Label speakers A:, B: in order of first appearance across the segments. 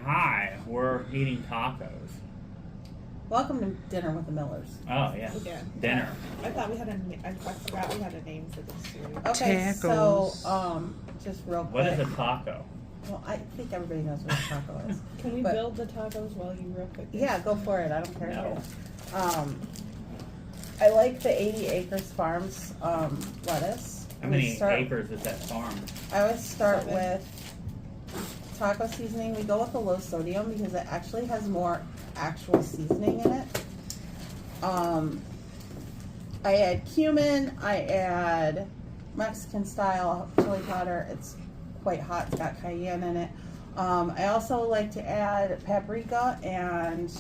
A: Hi, we're eating tacos.
B: Welcome to Dinner with the Millers.
A: Oh, yeah. Dinner.
C: I thought we had I forgot we had a name for this series.
B: Okay,
D: Tacos.
B: so, just real quick.
A: What is a taco?
B: Well, I think everybody knows what a taco is.
C: Can we
B: But-
C: build the tacos while you real quick?
B: Yeah, go for it. I don't care.
A: No.
B: I like the 80 Acres Farms lettuce.
A: How many acres is that farm?
B: I always start
C: 7.
B: with taco seasoning. We go with the low sodium because it actually has more actual seasoning in it. I add cumin. I add Mexican style chili powder. It's quite hot. It's got cayenne in it. I also like to add paprika and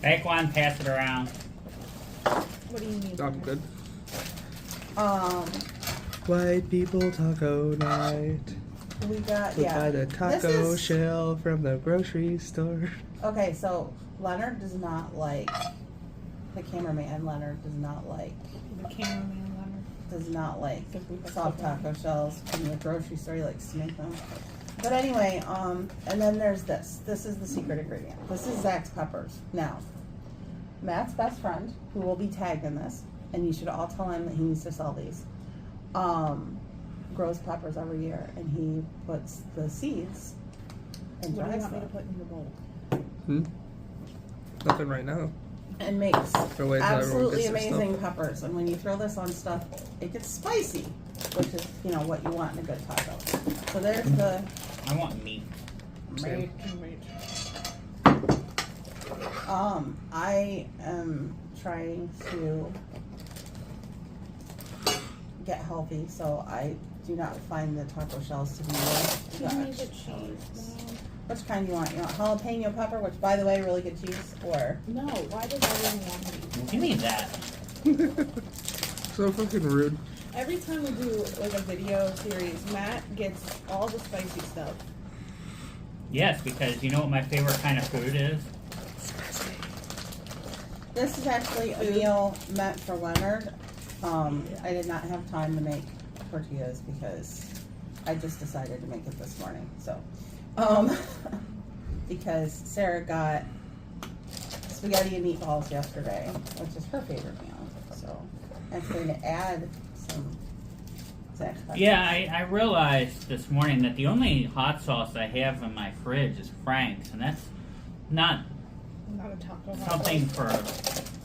A: Take one, pass it around.
C: What do you need?
D: I'm good.
B: um,
D: White people taco night.
B: we got
D: We buy the taco
B: This is-
D: shell from the grocery store.
B: Okay, so Leonard does not like the cameraman. Leonard does not like
C: The cameraman
B: soft taco shells from the grocery store. He likes to make them. But anyway, and then there's this. This is the secret ingredient. This is Zach's peppers. Now, Matt's best friend, who will be tagged in this, and you should all tell him that he needs to sell these, grows peppers every year, and he puts the seeds and
C: What do you
B: dries
C: want me to
B: them
C: put in the bowl?
D: Nothing right now.
B: and makes
D: Or wait till everyone
B: absolutely
D: gets their
B: amazing peppers. And when you throw this on stuff, it gets spicy, which is, what you want in a good taco. So there's the
A: I want meat.
D: Same.
B: I am trying to get healthy, so I do not find the taco shells to be worth
C: Give me
B: much.
C: the cheese.
B: Which kind do you want? You want jalapeno pepper, which by the way, really good cheese, or
C: No, why does everyone want me?
A: Give me that.
D: So fucking rude.
C: Every time we do like a video series, Matt gets all the spicy stuff.
A: Yes, because you know what my favorite kind of food is?
B: this is actually a meal meant for Leonard. I did not have time to make tortillas because I just decided to make it this morning. So, because Sarah got spaghetti and meatballs yesterday, which is her favorite meal. So, I'm going to add some Zach peppers.
A: Yeah, I realized this morning that the only hot sauce I have in my fridge is Frank's, and that's not
C: Not a taco.
A: something for...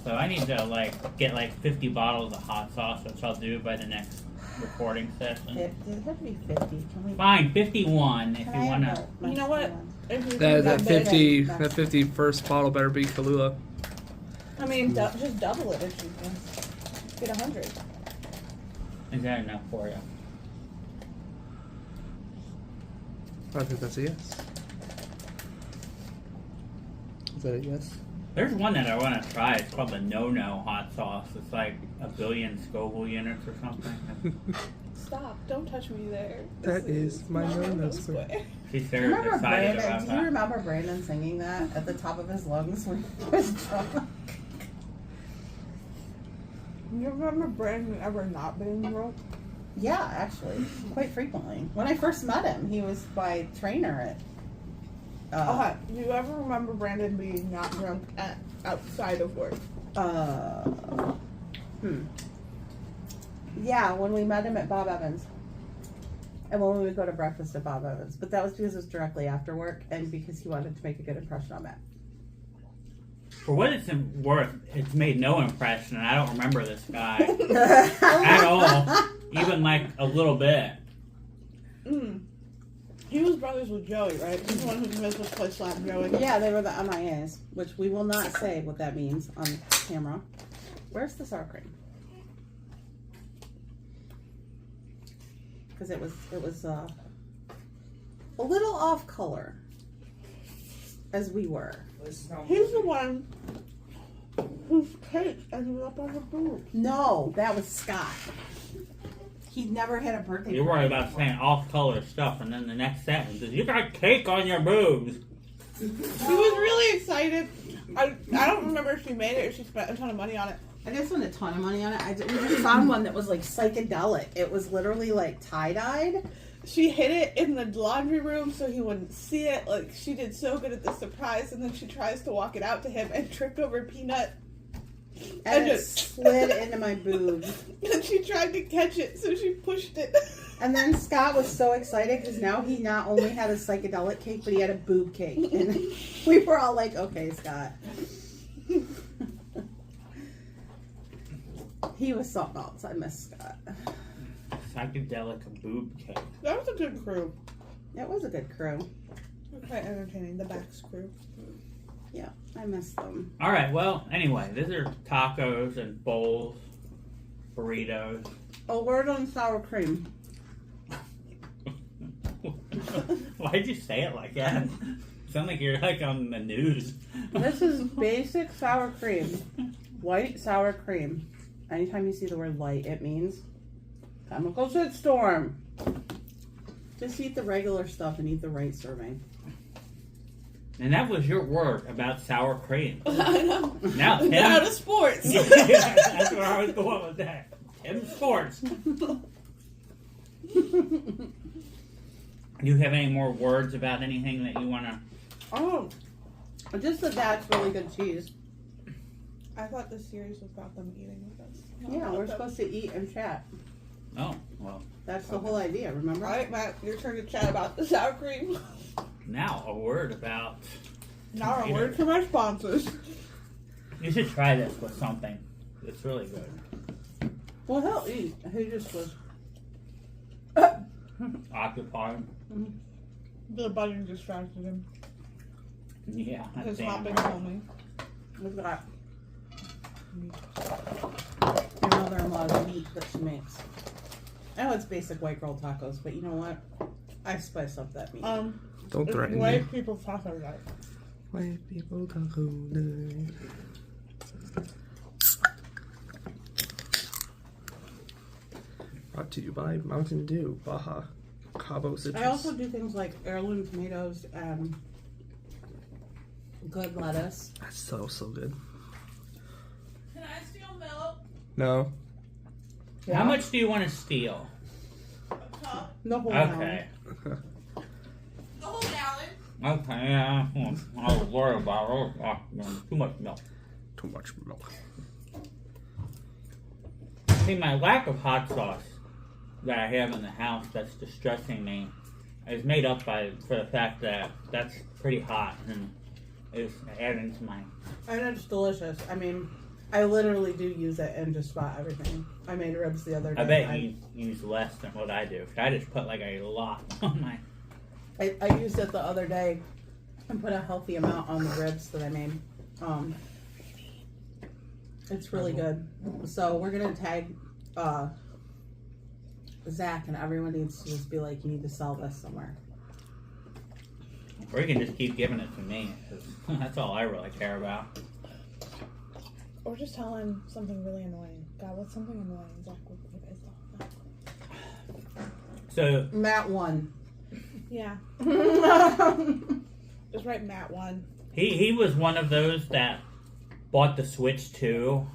A: So I need to, get 50 bottles of hot sauce, which I'll do by the next recording session.
B: It had to be 50. Can we?
A: Fine, 51 if
B: Can
A: you
B: I
A: want
B: have
A: to...
B: the
C: You know what?
B: Mexican ones?
C: If you
D: That
C: think big,
D: 50
B: okay.
D: that 50 first bottle better be Kahlua.
C: I mean, just double it if you can. Get 100.
A: Is that enough for you?
D: I think that's a yes. Is that a yes?
A: There's one that I want to try. It's called the No-No hot sauce. It's like 1 billion Scoville units or something.
C: Stop! Don't touch me there.
D: That is my no-no
C: square.
A: She's
B: Do
A: very
B: you remember
A: excited
B: Brandon?
A: about
B: Do you
A: that.
B: remember Brandon singing that at the top of his lungs when he was drunk?
C: You remember Brandon ever not being drunk?
B: Yeah, actually, quite frequently. When I first met him, he was my trainer at.
C: Okay. Do you ever remember Brandon being not drunk outside of work?
B: Yeah, when we met him at Bob Evans. And when we would go to breakfast at Bob Evans. But that was because it was directly after work and because he wanted to make a good impression on Matt.
A: For what it's worth, it's made no impression, and I don't remember this guy at all, even a little bit.
C: He was brothers with Joey, right? He's the one who made us play Slap Joey.
B: Yeah, they were the MIAs, which we will not say what that means on camera. Where's the sour cream? Because it was a little off color, as we were.
C: He's the one whose cake ended up on the boob.
B: No, that was Scott. He never had a birthday.
A: You're worried about saying off-color stuff, and then the next sentence is, "You got cake on your boobs."
C: She was really excited. I don't remember if she made it or she spent a ton of money on it.
B: I didn't spend a ton of money on it. We just found one that was like psychedelic. It was literally like tie-dyed.
C: she hid it in the laundry room so he wouldn't see it. Like, she did so good at the surprise, and then she tries to walk it out to him and tripped over Peanut.
B: And it slid into my boobs.
C: And she tried to catch it, so she pushed it.
B: And then Scott was so excited because now he not only had a psychedelic cake, but he had a boob cake. And we were all like, okay, Scott. He was something else. I miss Scott.
A: Psychedelic boob cake.
C: That was a good crew.
B: It was a good crew.
C: Quite entertaining, the Bax crew.
B: Yeah, I miss them.
A: All right. Well, anyway, these are tacos and bowls, burritos.
B: A word on sour cream.
A: Why'd you say it like that? Sound like you're like on the news.
B: This is basic sour cream. White sour cream. Anytime you see the word light, it means chemical shitstorm. Just eat the regular stuff and eat the right serving.
A: And that was your word about sour cream.
C: I know.
A: Now, Tim.
C: Now to sports.
A: That's where I was going with that. Tim Sports. Do you have any more words about anything that you want to...
B: Oh, just that that's really good cheese.
C: I thought this series was about them eating with us.
B: Yeah, we're supposed to eat and chat.
A: Oh, well.
B: That's the whole idea, remember?
C: All right, Matt, your turn to chat about the sour cream.
A: Now, a word about...
C: Now a word from our sponsors.
A: You should try this with something. It's really good.
B: Well, he'll eat. He just was...
A: Occupied.
C: The butter distracted him.
A: Yeah, that's
C: His
A: damn
C: hopping
A: right.
C: homie.
B: Look at that. Your mother-in-law's meat that she makes. I know it's basic white girl tacos, but you know what? I spice up that meat.
D: Don't threaten me.
C: White people taco night.
D: White people taco night. Brought to you by Mountain Dew, Baja, Cabo Citrus.
B: I also do things like heirloom tomatoes and good lettuce.
D: That's so good.
C: Can I steal milk?
D: No.
A: How much do you want to steal?
C: A cup?
B: The whole
A: Okay.
C: The whole gallon?
A: Okay, yeah. I was worried about it. Too much milk.
D: Too much milk.
A: See, my lack of hot sauce that I have in the house that's distressing me is made up for the fact that that's pretty hot and is adding to my...
B: And it's delicious. I mean, I literally do use it in just about everything. I made ribs the other day.
A: I bet you use less than what I do. I just put like a lot on my...
B: I used it the other day and put a healthy amount on the ribs that I made. It's really good. So we're gonna tag Zach, and everyone needs to just be like, you need to sell this somewhere.
A: Or you can just keep giving it to me. 'Cause that's all I really care about.
C: Or just tell him something really annoying. God, what's something annoying Zach would be pissed off?
A: So,
B: Matt won.
C: Yeah. Just write Matt 1.
A: he was one of those that bought the Switch 2.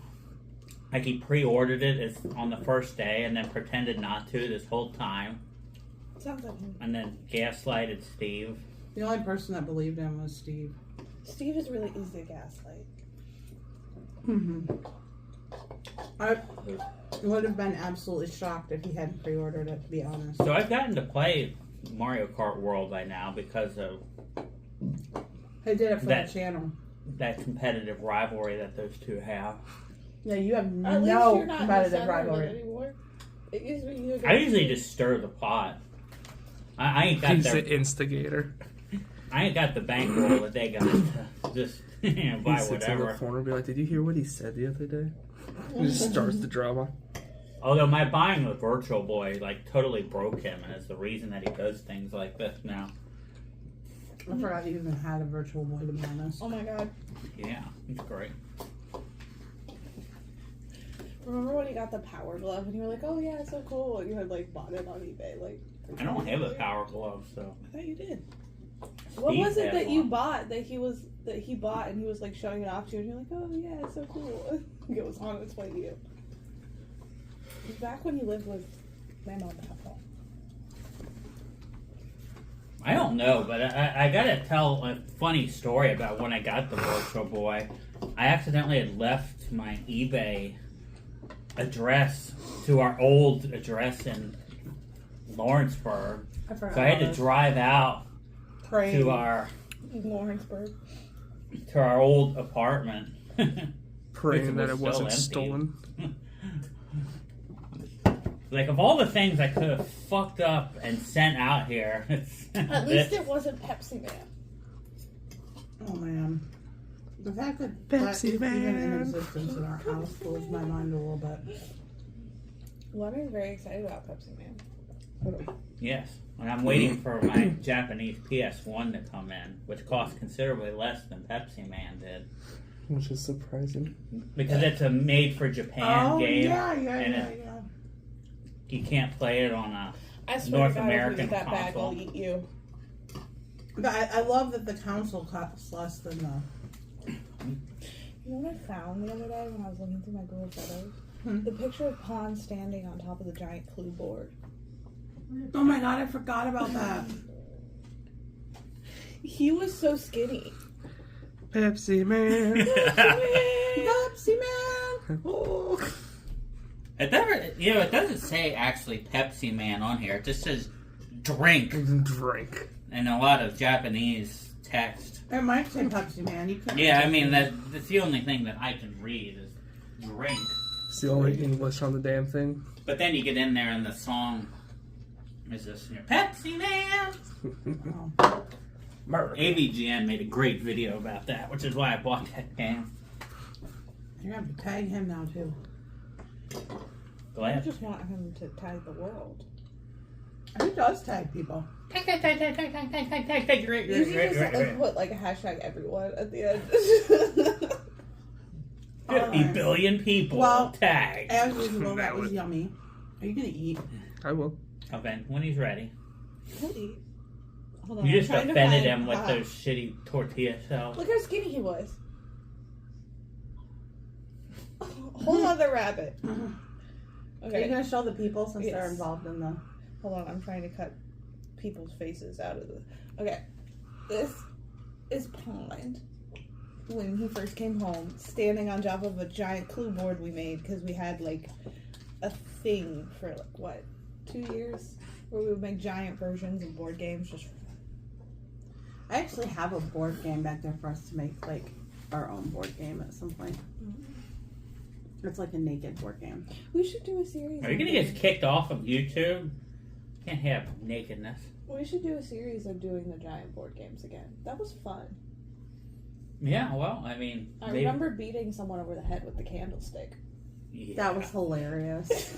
A: Like, he pre-ordered it on the first day and then pretended not to this whole time.
C: Sounds like him.
A: And then gaslighted Steve.
B: The only person that believed him was Steve.
C: Steve is really easy to gaslight.
B: I would have been absolutely shocked if he hadn't pre-ordered it, to be honest.
A: So I've gotten to play Mario Kart World by now because of
B: He did it for
A: That-
B: the channel.
A: that competitive rivalry that those two have.
B: Yeah, you have
C: At least
B: no
C: you're not in the
B: competitive
C: center of it
B: rivalry.
C: anymore. It used to be you
A: I usually just stir the pot. I ain't got
D: He's
A: the
D: the instigator.
A: I ain't got the bankroll that they got to just buy
D: He sits in the
A: whatever.
D: corner and be like, did you hear what he said the other day? He just starts the drama.
A: Although my buying the Virtual Boy like totally broke him, and is the reason that he does things like this now.
B: I forgot you even had a virtual boy, to be honest.
C: Oh my god.
A: Yeah, it's great.
C: Remember when you got the Power Glove and you were like, oh yeah, it's so cool. And you had like bought it on eBay. Like,
A: I don't have a Power Glove, so
C: I thought you did. What was it that you bought that he bought and he was like showing it off to you and you're like, oh yeah, it's so cool. It was on its way to you. It was back when you lived with my mom and papa.
A: I don't know, but I gotta tell a funny story about when I got the Virtual Boy. I accidentally had left my eBay address to our old address in Lawrenceburg. So I had to drive out to our
C: Lawrenceburg.
A: to our old apartment.
D: Praying that it
A: was
D: wasn't
A: still empty.
D: stolen.
A: Like, of all the things I could have fucked up and sent out here,
C: At least it wasn't Pepsi Man.
B: Oh man. The fact that
D: Pepsi
B: that is even in
D: Man.
B: existence in our house blows my mind a little bit.
C: Well, I'm very excited about Pepsi Man.
A: Yes, and I'm waiting for my Japanese PS1 to come in, which costs considerably less than Pepsi Man did.
D: Which is surprising.
A: Because it's a made-for-Japan game,
B: yeah.
A: you can't play it on a
C: I swear
A: North
C: to God, if you
A: American
C: eat that bag,
A: console.
C: I'll eat you.
B: But I love that the console costs less than the.
C: You know what I found the other day when I was looking through my Google photos?
B: Hmm.
C: The picture of Pon standing on top of the giant clue board.
B: Oh my god, I forgot about that.
C: He was so skinny.
D: Pepsi Man.
B: Pepsi Man!
D: Oh.
A: It never, it doesn't say actually Pepsi Man on here. It just says drink
D: Drink.
A: and a lot of Japanese text.
B: It might say Pepsi Man. You can't.
A: Yeah, I mean that's the only thing that I can read is drink.
D: It's the only English on the damn thing.
A: But then you get in there and the song is this Pepsi Man.
B: Oh.
D: Murder.
A: AVGN made a great video about that, which is why I bought that game.
B: You have to tag him now too.
A: Go
C: I
A: ahead.
C: just want him to tag the world.
B: He does tag people.
A: Tag.
C: You should just put like a hashtag everyone at the end.
A: 50 billion people tagged.
B: As usual, that was yummy. Are you gonna eat?
D: I will.
A: Okay, when he's ready.
C: He'll eat. Hold on,
A: You
C: I'm
A: just
C: trying to
A: offended
C: find-
A: him with those shitty tortilla shells.
C: Look how skinny he was. Hold on, the rabbit.
B: Are you
C: Okay,
B: gonna show the people since they're
C: Yes.
B: involved in the?
C: hold on. I'm trying to cut people's faces out of the. Okay, this is Pond when he first came home, standing on top of a giant clue board we made because we had like a thing for like what 2 years where we would make giant versions of board games. Just
B: I actually have a board game back there for us to make like our own board game at some point. It's like a naked board game.
C: we should do a series.
A: Are you
C: on
A: gonna get
C: doing-
A: kicked off of YouTube? Can't have nakedness.
C: We should do a series of doing the giant board games again. That was fun.
A: Yeah, well, I mean,
C: I remember beating someone over the head with the candlestick.
A: yeah.
B: That was hilarious.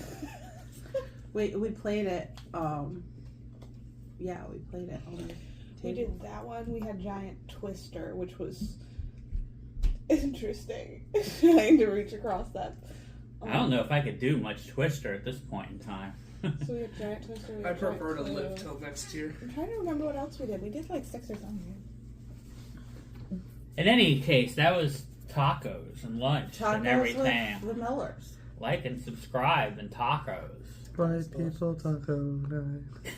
B: we played it. Yeah, we played it on the table.
C: We did that one. We had giant twister, which was interesting. Trying to reach across that.
A: I don't know if I could do much Twister at this point in time.
C: So we had giant twister. We
D: I
C: had
D: prefer to
C: giant
D: live
C: clue.
D: till next year.
C: I'm trying to remember what else we did. We did like 6 or something.
A: In any case, that was tacos and lunch and
B: Tacos
A: everything.
B: with the Millers.
A: Like and subscribe and tacos.
D: White people taco night.